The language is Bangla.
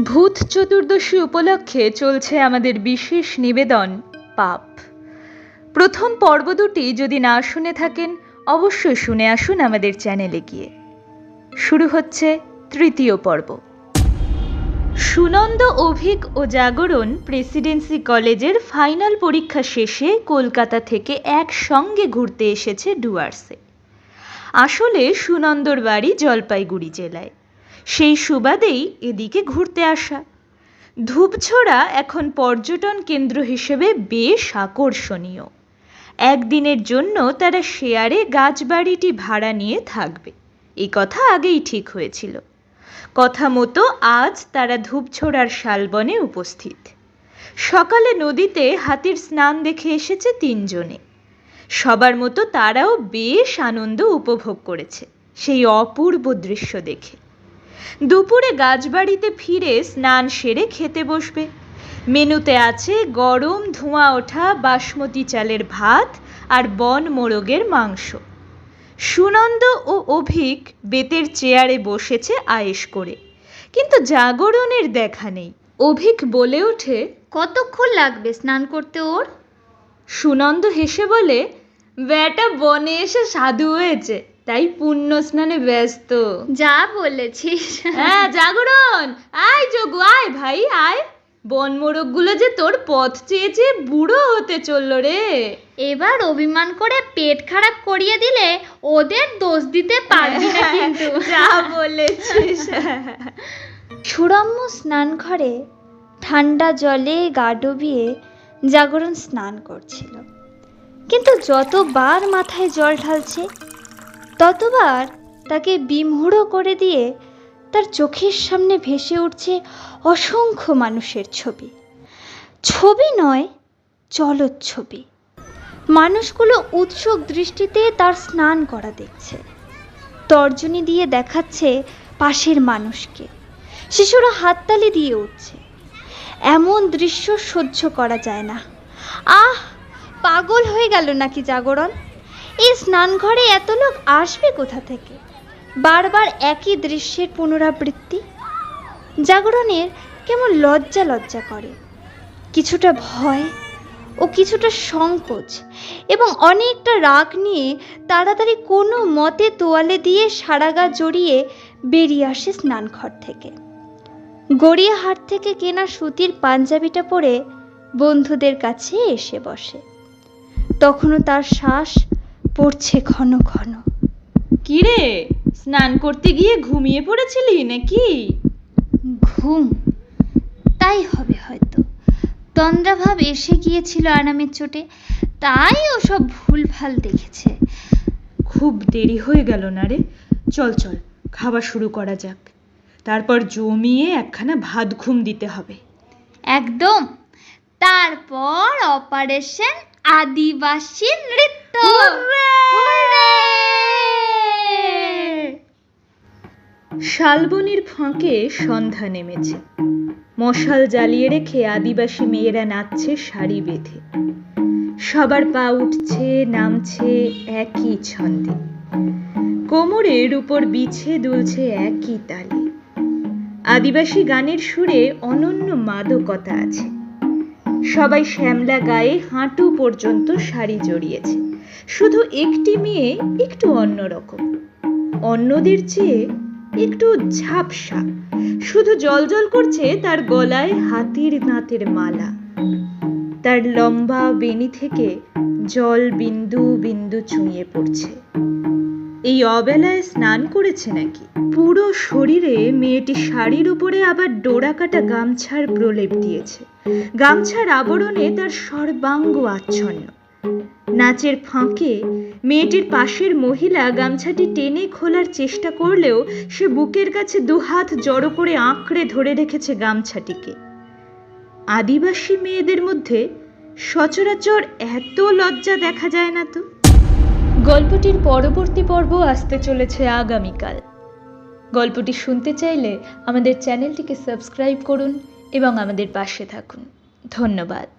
ভূত চতুর্দশী উপলক্ষে চলছে আমাদের বিশেষ নিবেদন পাপ। প্রথম পর্ব দুটি যদি না শুনে থাকেন অবশ্যই শুনে আসুন আমাদের চ্যানেলে গিয়ে। শুরু হচ্ছে তৃতীয় পর্ব। সুনন্দ, অভিক ও জাগরণ প্রেসিডেন্সি কলেজের ফাইনাল পরীক্ষা শেষে কলকাতা থেকে একসঙ্গে ঘুরতে এসেছে ডুয়ার্সে। আসলে সুনন্দর বাড়ি জলপাইগুড়ি জেলায়, সেই সুবাদেই এদিকে ঘুরতে আসা। ধূপছড়া এখন পর্যটন কেন্দ্র হিসেবে বেশ আকর্ষণীয়। একদিনের জন্য তারা শেয়ারে গাছবাড়িটি ভাড়া নিয়ে থাকবে, এই কথা আগেই ঠিক হয়েছিল। কথা মতো আজ তারা ধূপছড়ার শালবনে উপস্থিত। সকালে নদীতে হাতির স্নান দেখে এসেছে তিনজনে। সবার মতো তারাও বেশ আনন্দ উপভোগ করেছে সেই অপূর্ব দৃশ্য দেখে। দুপুরে গাছবাড়িতে ফিরে স্নান সেরে খেতে বসবে। মেনুতে আছে গরম ধোঁয়া ওঠা বাসমতি চালের ভাত আর বন মোরগের মাংস। সুনন্দ ও অভিক বেতের চেয়ারে বসেছে আয়েশ করে, কিন্তু জাগরণের দেখা নেই। অভিক বলে ওঠে, কতক্ষণ লাগবে স্নান করতে ওর? সুনন্দ হেসে বলে, বেটা বনে এসে সাধু হয়েছে, তাই পুণ্য স্নানে ব্যস্ত। যা বলেছিস। হ্যাঁ জাগরণ, আয় যোগু, আয় ভাই আয়। বন মোরগগুলো যে তোর পথ চেয়েছে বুড়ো হতে চললো রে। এবার অভিমান করে পেট খারাপ করিয়ে দিলে ওদের দোষ দিতে পারবি না কিন্তু। যা বলেছিস। সুরম্য স্নান ঘরে ঠান্ডা জলে গা ডুবিয়ে জাগরণ স্নান করছিল, কিন্তু যতবার মাথায় জল ঢালছে ততবার তাকে বিমূঢ় করে দিয়ে তার চোখের সামনে ভেসে উঠছে অসংখ্য মানুষের ছবি। ছবি নয়, জলচ্ছবি। মানুষগুলো উৎসুক দৃষ্টিতে তার স্নান করা দেখছে, তর্জনী দিয়ে দেখাচ্ছে পাশের মানুষকে। শিশুরা হাততালি দিয়ে উঠছে। এমন দৃশ্য সহ্য করা যায় না। আহ, পাগল হয়ে গেল নাকি জাগরণ? এই স্নানঘরে এত লোক আসবে কোথা থেকে? বারবার একই দৃশ্যের পুনরাবৃত্তি। জাগরণের কেমন লজ্জা লজ্জা করে, কিছুটা ভয় ও কিছুটা সংকোচ এবং অনেকটা রাগ নিয়ে তাড়াতাড়ি কোনো মতে তোয়ালে দিয়ে সারা গা জড়িয়ে বেরিয়ে আসে স্নানঘর থেকে। গড়িয়াহাট থেকে কেনা সুতির পাঞ্জাবিটা পরে বন্ধুদের কাছে এসে বসে। তখনও তার শ্বাস পড়ছে ঘন ঘন। কিরে, স্নান করতে গিয়ে ঘুমিয়ে পড়েছিলি নাকি? ঘুম? তাই হবে হয়তো। তন্দ্রাভাব এসে গিয়েছিল আরামের চোটে, তাই ওসব ভুলভাল দেখেছে। খুব দেরি হয়ে গেল না রে? চল চল, খাওয়া শুরু করা যাক, তারপর জমিয়ে একখানা ভাত ঘুম দিতে হবে। একদম। তারপর অপারেশন আদিবাসী নৃত্য। শালবনির ফাঁকে সন্ধ্যা নেমেছে। মশাল জ্বালিয়ে রেখে আদিবাসী মেয়েরা নাচছে সারি বেঁধে। সবার পা উঠছে নামছে একই ছন্দে, কোমরের উপর বিছে দুলছে একই তালে। আদিবাসী গানের সুরে অনন্য মাদকতা আছে। সবাই শ্যামলা গায়ে হাঁটু পর্যন্ত শাড়ি জড়িয়েছে। শুধু একটি মেয়ে একটু অন্যরকম, অন্যদের চেয়ে একটু ঝাপসা। শুধু জলজল করছে তার গলায় হাতির দাঁতের মালা। তার লম্বা বেনি থেকে জল বিন্দু বিন্দু চুঁইয়ে পড়ছে। এই অবেলায় স্নান করেছে নাকি? পুরো শরীরে মেয়েটি শাড়ির উপরে আবার ডোরা কাটা গামছার প্রলেপ দিয়েছে। গামছার আবরণে তার সর্বাঙ্গ আচ্ছন্ন। নাচের ফাঁকে মেয়েটির পাশের মহিলা গামছাটি টেনে খোলার চেষ্টা করলেও সে বুকের কাছে দুহাত জড়ো করে আঁকড়ে ধরে রেখেছে গামছাটিকে। আদিবাসী মেয়েদের মধ্যে সচরাচর এত লজ্জা দেখা যায় না তো। গল্পটির পরবর্তী পর্ব আসতে চলেছে আগামীকাল। গল্পটি শুনতে চাইলে আমাদের চ্যানেলটিকে সাবস্ক্রাইব করুন এবং আমাদের পাশে থাকুন। ধন্যবাদ।